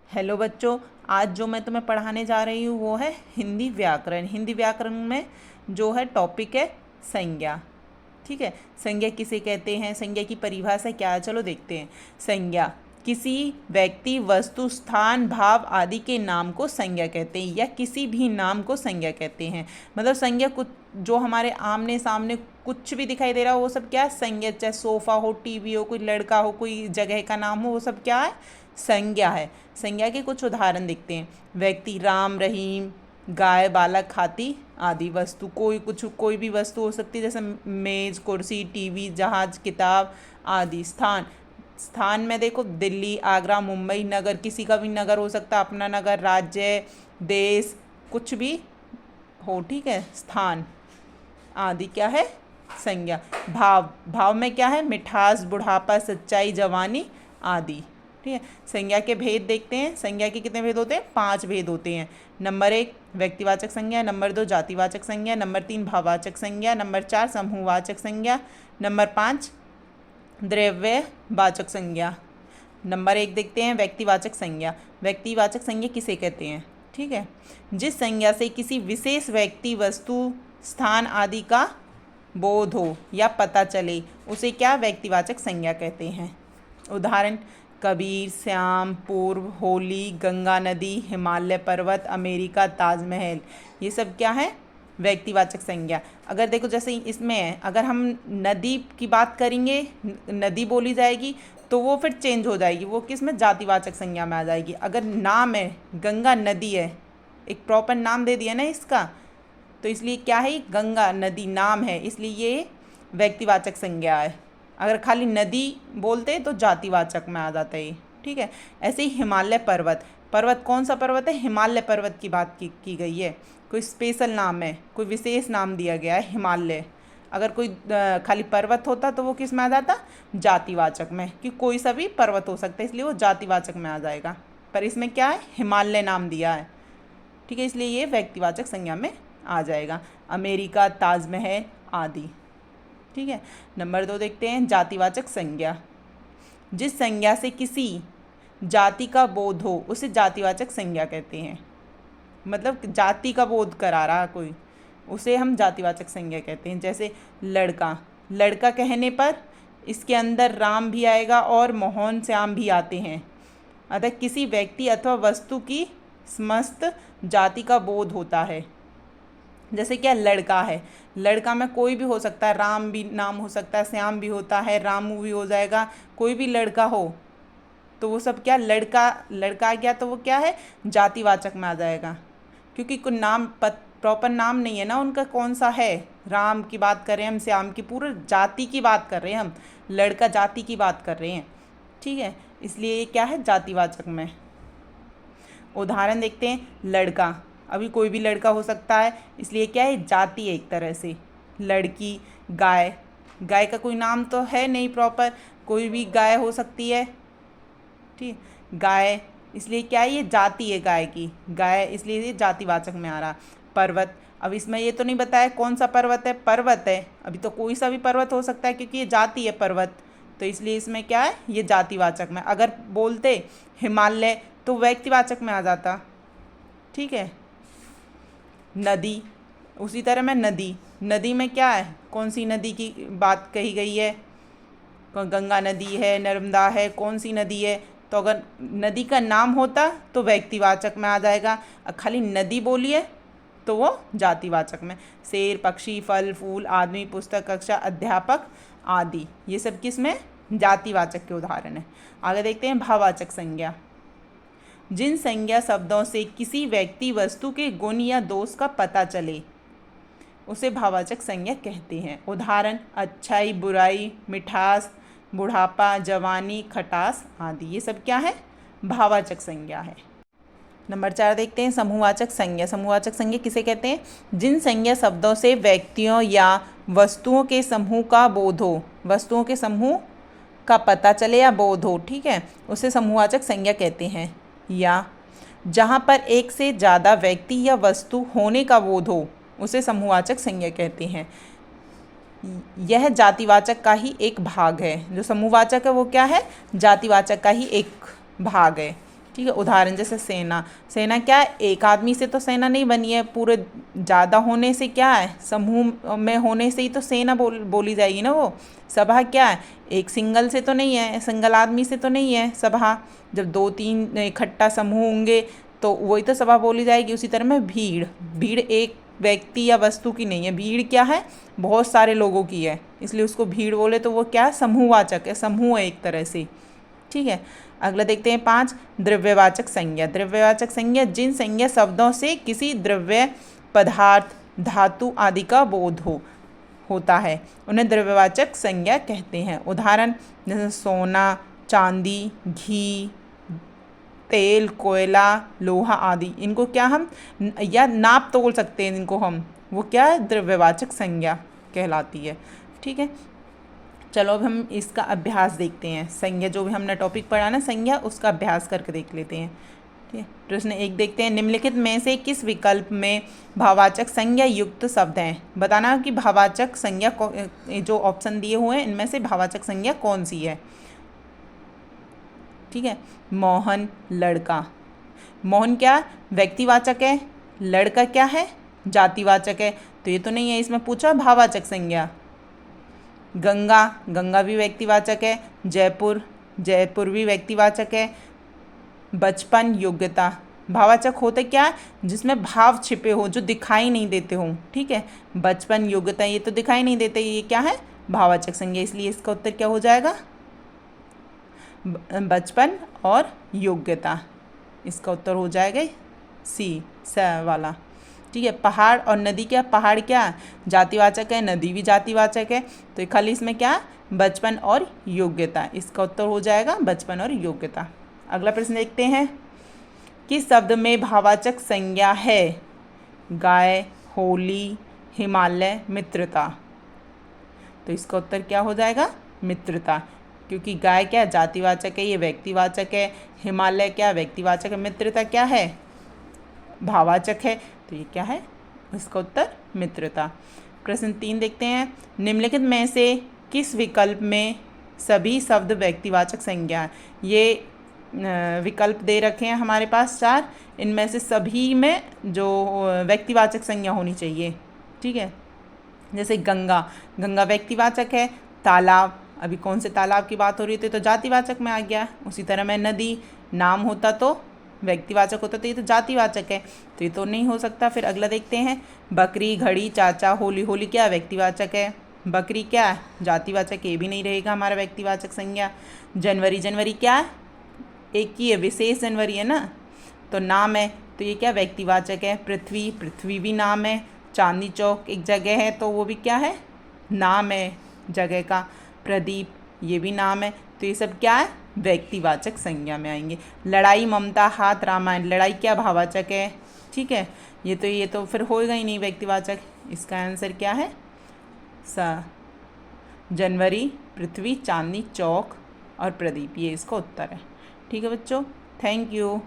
Hello बच्चों, आज जो मैं तुम्हें पढ़ाने जा रही हूँ वो है हिंदी व्याकरण। हिंदी व्याकरण में जो है टॉपिक है संज्ञा। ठीक है, संज्ञा किसे कहते हैं, संज्ञा की परिभाषा क्या है, चलो देखते हैं। संज्ञा किसी व्यक्ति, वस्तु, स्थान, भाव आदि के नाम को संज्ञा कहते हैं या किसी भी नाम को संज्ञा कहते हैं। मतलब संज्ञा कुछ जो हमारे आमने सामने कुछ भी दिखाई दे रहा हो वो सब क्या है, संज्ञा। चाहे सोफा हो, टीवी हो, कोई लड़का हो, कोई जगह का नाम हो, वो सब क्या है, संज्ञा है। संज्ञा के कुछ उदाहरण देखते हैं। व्यक्ति राम, रहीम, गाय, बालक, हाथी आदि। वस्तु कोई भी वस्तु हो सकती है, जैसे मेज, कुर्सी, टीवी, जहाज, किताब आदि। स्थान, स्थान में देखो दिल्ली, आगरा, मुंबई। नगर किसी का भी नगर हो सकता है, अपना नगर, राज्य, देश, कुछ भी हो। ठीक है, स्थान आदि क्या है, संज्ञा। भाव, भाव में क्या है, मिठास, बुढ़ापा, सच्चाई, जवानी आदि। ठीक है, संज्ञा के भेद देखते हैं। संज्ञा के कितने भेद होते हैं, 5 भेद होते हैं। नंबर 1 व्यक्तिवाचक संज्ञा, नंबर 2 जातिवाचक संज्ञा, नंबर 3 भाववाचक संज्ञा, नंबर 4 समूहवाचक संज्ञा, नंबर 5 द्रव्यवाचक संज्ञा। नंबर 1 देखते हैं व्यक्तिवाचक संज्ञा। व्यक्तिवाचक संज्ञा किसे कहते हैं, ठीक है, जिस संज्ञा से किसी विशेष व्यक्ति, वस्तु, स्थान आदि का बोध हो या पता चले उसे क्या व्यक्तिवाचक संज्ञा कहते हैं। उदाहरण कबीर, श्याम, पूर्व, होली, गंगा नदी, हिमालय पर्वत, अमेरिका, ताजमहल। ये सब क्या है, व्यक्तिवाचक संज्ञा। अगर देखो जैसे इसमें है, अगर हम नदी की बात करेंगे, नदी बोली जाएगी तो वो फिर चेंज हो जाएगी, वो किस में, जातिवाचक संज्ञा में आ जाएगी। अगर नाम है, गंगा नदी है, एक प्रॉपर नाम दे दिया ना इसका, तो इसलिए क्या है, गंगा नदी नाम है, इसलिए ये व्यक्तिवाचक संज्ञा है। अगर खाली नदी बोलते तो जातिवाचक में आ जाता है। ठीक है, ऐसे ही हिमालय पर्वत। पर्वत कौन सा पर्वत है, हिमालय पर्वत की बात की गई है, कोई स्पेशल नाम है, कोई विशेष नाम दिया गया है हिमालय। अगर कोई खाली पर्वत होता तो वो किस में आ जाता, जातिवाचक में, कि कोई सा भी पर्वत हो सकता है, इसलिए वो जातिवाचक में आ जाएगा। पर इसमें क्या है, हिमालय नाम दिया है, ठीक है, इसलिए ये व्यक्तिवाचक संज्ञा में आ जाएगा। अमेरिका, ताजमहल आदि। ठीक है, नंबर 2 देखते हैं जातिवाचक संज्ञा। जिस संज्ञा से किसी जाति का बोध हो उसे जातिवाचक संज्ञा कहते हैं। मतलब जाति का बोध करा रहा कोई, उसे हम जातिवाचक संज्ञा कहते हैं। जैसे लड़का, लड़का कहने पर इसके अंदर राम भी आएगा और मोहन, श्याम भी आते हैं। अतः किसी व्यक्ति अथवा वस्तु की समस्त जाति का बोध होता है। जैसे क्या, लड़का है, लड़का में कोई भी हो सकता है, राम भी नाम हो सकता है, श्याम भी होता है, रामू भी हो जाएगा, कोई भी लड़का हो तो वो सब क्या, लड़का, लड़का आ गया तो वो क्या है, जातिवाचक में आ जाएगा, क्योंकि कोई नाम प्रॉपर नाम नहीं है ना उनका, कौन सा है, राम की बात कर रहे हैं हम, श्याम की, पूरे जाति की बात कर रहे हैं हम, लड़का जाति की बात कर रहे हैं। ठीक है, इसलिए ये क्या है, जातिवाचक में। उदाहरण देखते हैं, लड़का, अभी कोई भी लड़का हो सकता है, इसलिए क्या है, जाति है एक तरह से। लड़की, गाय, गाय का कोई नाम तो है नहीं प्रॉपर, कोई भी गाय हो सकती है। ठीक, गाय, इसलिए क्या है, ये जाति है गाय की, गाय, इसलिए ये जातिवाचक में आ रहा। पर्वत, अब इसमें ये तो नहीं बताया कौन सा पर्वत है, पर्वत है, अभी तो कोई सा भी पर्वत हो सकता है क्योंकि ये जाति है पर्वत, तो इसलिए इसमें क्या है, ये जातिवाचक में। अगर बोलते हिमालय तो व्यक्तिवाचक में आ जाता। ठीक है, नदी, उसी तरह में नदी, नदी में क्या है, कौन सी नदी की बात कही गई है, गंगा नदी है, नर्मदा है, कौन सी नदी है, तो अगर नदी का नाम होता तो व्यक्तिवाचक में आ जाएगा, खाली नदी बोलिए तो वो जातिवाचक में। शेर, पक्षी, फल, फूल, आदमी, पुस्तक, कक्षा, अध्यापक आदि, ये सब किस में, जातिवाचक के उदाहरण है। आगे देखते हैं भाववाचक संज्ञा। जिन संज्ञा शब्दों से किसी व्यक्ति, वस्तु के गुण या दोष का पता चले उसे भाववाचक संज्ञा कहते हैं। उदाहरण अच्छाई, बुराई, मिठास, बुढ़ापा, जवानी, खटास आदि, ये सब क्या है, भाववाचक संज्ञा है। नंबर 4 देखते हैं समूहवाचक संज्ञा। समूहवाचक संज्ञा किसे कहते हैं, जिन संज्ञा शब्दों से व्यक्तियों या वस्तुओं के समूह का बोध हो, वस्तुओं के समूह का पता चले या बोध हो, ठीक है, उसे समूहवाचक संज्ञा कहते हैं। या जहाँ पर एक से ज़्यादा व्यक्ति या वस्तु होने का बोध हो उसे समूहवाचक संज्ञा कहते हैं। यह जातिवाचक का ही एक भाग है, जो समूहवाचक है वो क्या है, जातिवाचक का ही एक भाग है। ठीक है। उदाहरण जैसे सेना, सेना क्या है, एक आदमी से तो सेना नहीं बनी है, पूरे ज़्यादा होने से क्या है, समूह में होने से ही तो सेना बोली जाएगी ना। वो सभा क्या है, एक सिंगल से तो नहीं है, सिंगल आदमी से तो नहीं है सभा। जब 2-3 इकट्ठा समूह होंगे तो वही तो सभा बोली जाएगी। उसी तरह में भीड़, भीड़ एक व्यक्ति या वस्तु की नहीं है, भीड़ क्या है, बहुत सारे लोगों की है, इसलिए उसको भीड़ बोले तो वो क्या है, समूहवाचक है, समूह है एक तरह से। ठीक है। अगला देखते हैं 5, द्रव्यवाचक संज्ञा। द्रव्यवाचक संज्ञा जिन संज्ञा शब्दों से किसी द्रव्य, पदार्थ, धातु आदि का बोध होता है उन्हें द्रव्यवाचक संज्ञा कहते हैं। उदाहरण जैसे सोना, चांदी, घी, तेल, कोयला, लोहा आदि, इनको क्या हम या नाप तोल सकते हैं, इनको हम, वो क्या है, द्रव्यवाचक संज्ञा कहलाती है। ठीक है। चलो अब हम इसका अभ्यास देखते हैं। संज्ञा जो भी हमने टॉपिक पढ़ा ना संज्ञा, उसका अभ्यास करके देख लेते हैं। ठीक है। प्रश्न 1 देखते हैं, निम्नलिखित में से किस विकल्प में भाववाचक संज्ञा युक्त शब्द हैं। बताना कि भाववाचक संज्ञा जो ऑप्शन दिए हुए हैं इनमें से भाववाचक संज्ञा कौन सी है। ठीक है। मोहन, लड़का। मोहन क्या व्यक्तिवाचक है, लड़का क्या है, जातिवाचक है, तो ये तो नहीं है, इसमें पूछा भाववाचक संज्ञा। गंगा, गंगा भी व्यक्तिवाचक है। जयपुर, जयपुर भी व्यक्तिवाचक है। बचपन, योग्यता, भाववाचक होते क्या है, जिसमें भाव छिपे हो, जो दिखाई नहीं देते हो। ठीक है। बचपन, योग्यता, ये तो दिखाई नहीं देते, ये क्या है, भाववाचक संज्ञा, इसलिए इसका उत्तर क्या हो जाएगा, बचपन और योग्यता। इसका उत्तर हो जाएगा सी, स वाला। ठीक है। पहाड़ और नदी, क्या पहाड़ क्या जातिवाचक है, नदी भी जातिवाचक है, तो खाली इसमें क्या बचपन और योग्यता, इसका उत्तर हो जाएगा बचपन और योग्यता। अगला प्रश्न देखते हैं, किस शब्द में भाववाचक संज्ञा है। गाय, होली, हिमालय, मित्रता, तो इसका उत्तर क्या हो जाएगा, मित्रता, क्योंकि गाय क्या जातिवाचक है, ये व्यक्तिवाचक है, हिमालय क्या व्यक्तिवाचक है, मित्रता क्या है, भाववाचक है, तो ये क्या है, इसका उत्तर मित्रता। प्रश्न 3 देखते हैं, निम्नलिखित में से किस विकल्प में सभी शब्द व्यक्तिवाचक संज्ञा है। ये विकल्प दे रखे हैं हमारे पास 4, इनमें से सभी में जो व्यक्तिवाचक संज्ञा होनी चाहिए। ठीक है। जैसे गंगा, गंगा व्यक्तिवाचक है। तालाब, अभी कौन से तालाब की बात हो रही थी, तो जातिवाचक में आ गया। उसी तरह में नदी, नाम होता तो व्यक्तिवाचक होता, तो ये तो जातिवाचक है, तो ये तो नहीं हो सकता। फिर अगला देखते हैं, बकरी, घड़ी, चाचा, होली, होली क्या व्यक्तिवाचक है, बकरी क्या जातिवाचक, ये भी नहीं रहेगा हमारा व्यक्तिवाचक संज्ञा। जनवरी, जनवरी क्या एक ही है, विशेष जनवरी है ना, तो नाम है, तो ये क्या व्यक्तिवाचक है। पृथ्वी, पृथ्वी भी नाम है। चांदनी चौक एक जगह है, तो वो भी क्या है, नाम है जगह का। प्रदीप, ये भी नाम है, तो ये सब क्या है, व्यक्तिवाचक संज्ञा में आएंगे। लड़ाई, ममता, हाथ, रामायण, लड़ाई क्या भाववाचक है। ठीक है। ये तो फिर होएगा ही नहीं व्यक्तिवाचक, इसका आंसर क्या है, स। जनवरी, पृथ्वी, चांदनी चौक और प्रदीप, ये इसका उत्तर है। ठीक है बच्चों, थैंक यू।